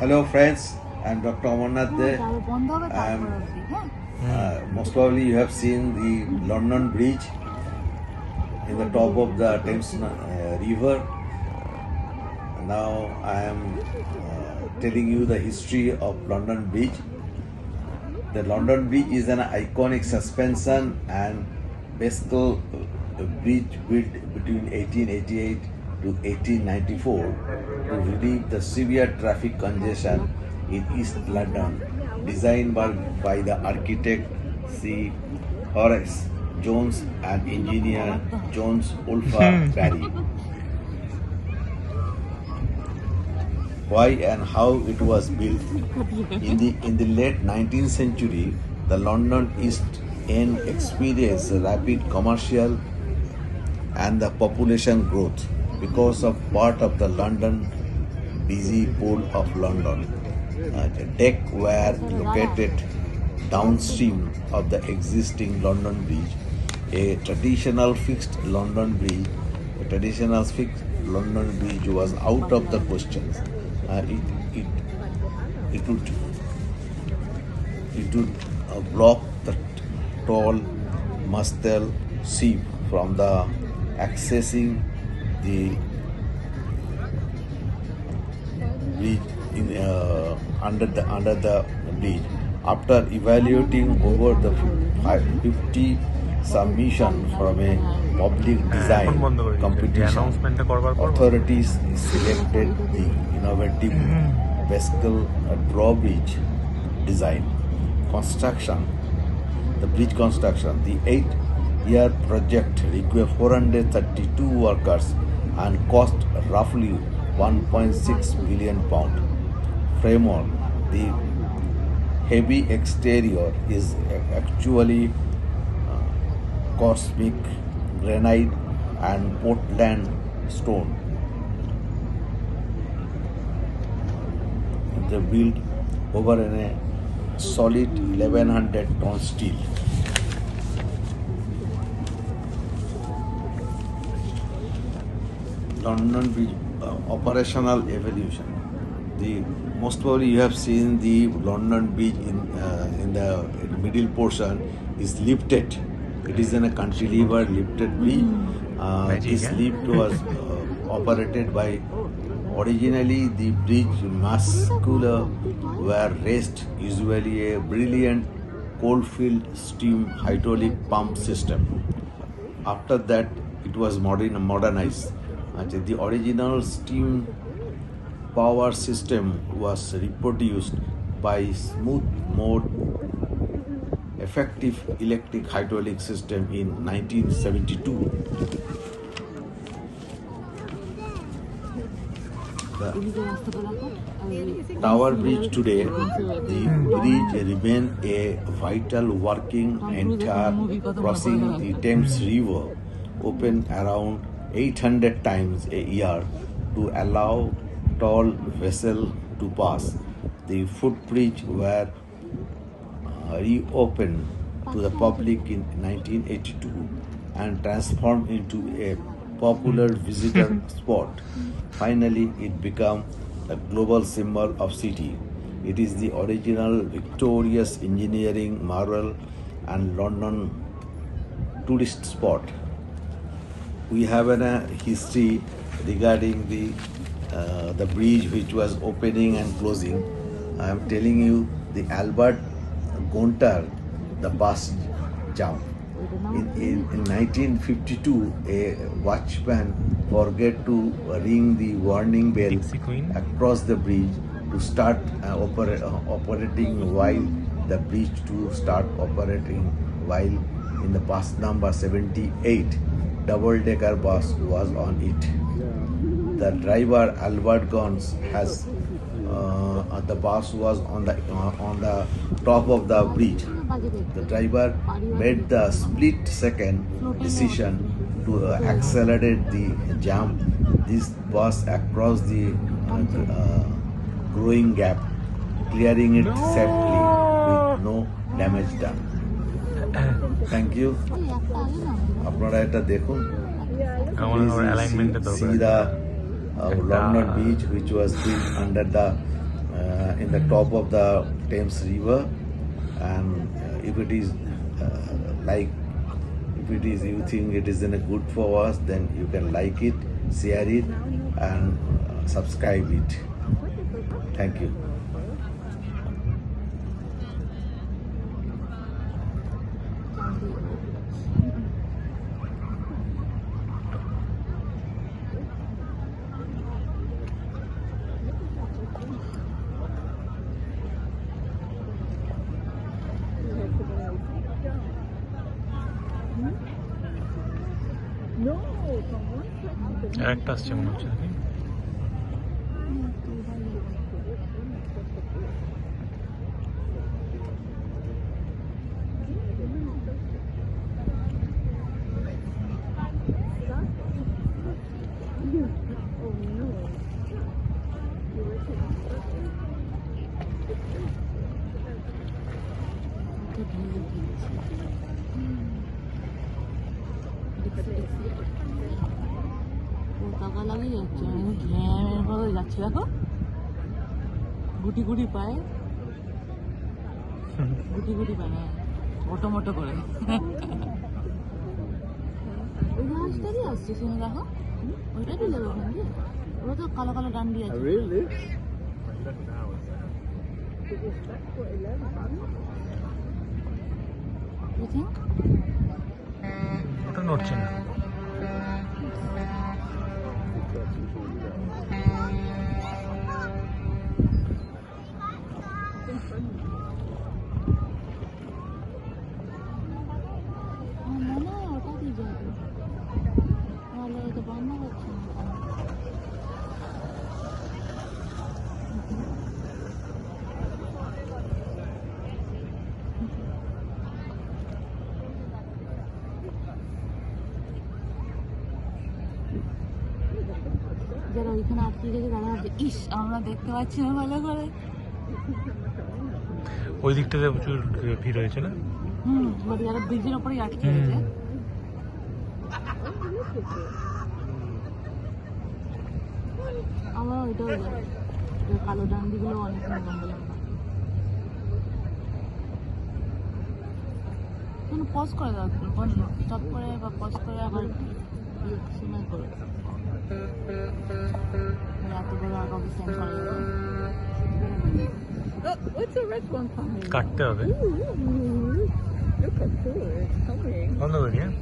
Hello friends, I'm Dr. Amarnath De. Most probably you have seen the London Bridge in the top of the Thames River. Now I am telling you the history of London Bridge. The London Bridge is an iconic suspension and bascule bridge built between 1888 to 1894 to relieve the severe traffic congestion in East London, designed by the architect C. Horace Jones and engineer Jones Ulfa Barry. Why and how it was built? In the late 19th century, the London East End experienced rapid commercial and the population growth because of part of the London busy pole of London. The deck were located downstream of the existing London Bridge. A traditional fixed London Bridge was out of the question. It would block the tall masthead ship from the accessing the bridge under the bridge. After evaluating over the 50 submissions from a public design competition, authorities selected the innovative bascule drawbridge design. The bridge construction. The 8-year project required 432 workers and cost roughly £1.6 billion. Framework. The heavy exterior is actually cosmic granite and Portland stone. They built over a solid 1100 ton steel. London Bridge operational evolution. Most probably you have seen the London Bridge in the middle portion is lifted. It is in a cantilever lifted bridge. This lift was operated by. Originally, the bridge mascula were raised, usually a brilliant coal-filled steam hydraulic pump system. After that, it was modernized. The original steam power system was reproduced by smooth mode effective electric hydraulic system in 1972. The Tower Bridge today, the bridge remains a vital working entire crossing the Thames River, open around 800 times a year to allow tall vessels to pass. The footbridge were reopened to the public in 1982 and transformed into a popular visitor spot. Finally, it became a global symbol of city. It is the original victorious engineering marvel and London tourist spot. We have a history regarding the bridge which was opening and closing. I am telling you the Albert Gonter, the bus jump. In 1952, a watchman forgot to ring the warning bell across the bridge to start operating while the bridge to start operating while in the bus number 78 double-decker bus was on it. The driver Albert Gons has the bus was on the top of the bridge. The driver made the split-second decision to accelerate the jump. This bus across the growing gap, clearing it safely with no damage done. Thank you. আপনারা এটা দেখুন see the London Bridge which was built under the in the top of the Thames River, and if it is like if it is you think it is in a good for us, then you can like it, share it, and subscribe it. Thank you. একটা আসছে মনে হচ্ছে নাকি? টাকা লাগিয়ে যাচ্ছে ঘ্যামের ভাবে যাচ্ছে দেখো গুটি গুটি পায় না মোটো মোটো করে ওই গাছটারই আসছে শুনে দেখো ওইটা দিয়ে যাবে ওখান দিয়ে ওরা তো কালো কালো ডান্ডি আছে ওটা নড়ছে না ওটা দিয়ে যাবে তাহলে এটা বন্ধ হচ্ছে না যারা ওইখানে আটকে গেছে তারা ভাবছে ইস আমরা দেখতে পাচ্ছি না ভালো করে ওই দিকটাতে প্রচুর ভিড় হয়েছে না বলি যারা ব্রিজের ওপরেই আটকে গেছে আমার ওইটাও যায় কালো ডান্ডিগুলো অনেক লম্বা লম্বা পজ করে দাও স্টপ করে বা পজ করে আবার সময় করে এত বড় আর কাউকে সেন্ড করা যাবে What's the red one coming? কাটতে হবে Look at it coming. বন্ধ করি হ্যাঁ